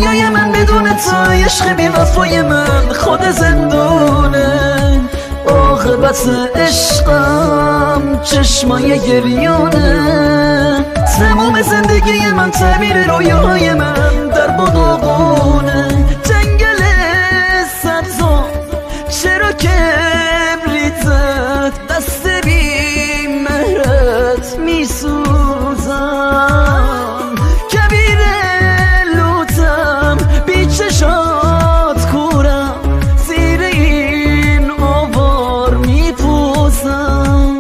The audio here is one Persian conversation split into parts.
دنیای من بدون تو، عشق بی وفای من خود زندونه. عاقبت عشقم چشمای گریونه، تمام زندگی من تعبیر رویاهای من در باداغونه. جنگل سبزا چرا کبریتت دست بی مهرت میسوزم، کبیر لوتم بی چشات کورم، زیر این آوار میپوزم.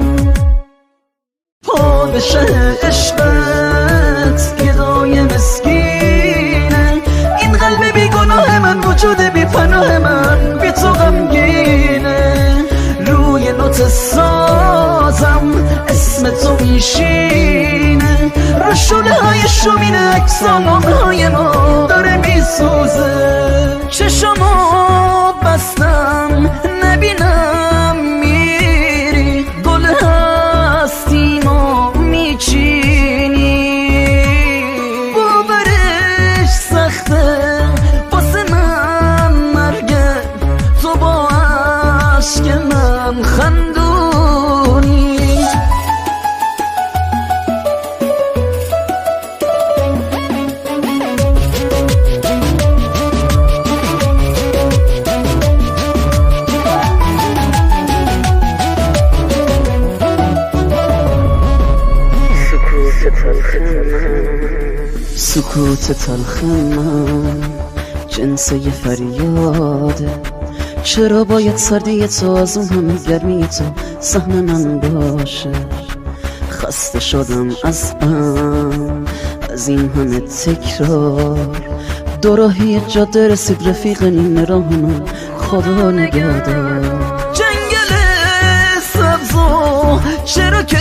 پادشه عشقت گدای مسکینه، این قلب بی گناه من، وجود بی پناه من بی تو غمگینه. روی نوت سازم اسم تو میشینه، رو شله های شومین اکسانامه های ما داره میسوزه. چشمو بستم نبینم میری، گل هستیمو میچینی. باورش سخته واسه من مرگه، تو با عشق من خندونی. سکوت تلخ من جنس یه فریاده، چرا باید سردی تو از اون همه گرمی تو سهم من باشه؟ خسته شدم از این همه تکرار، دو راهی جاده رسید رفیق نیمه راه من، خدا نگهدار. جنگل سبزو چرا که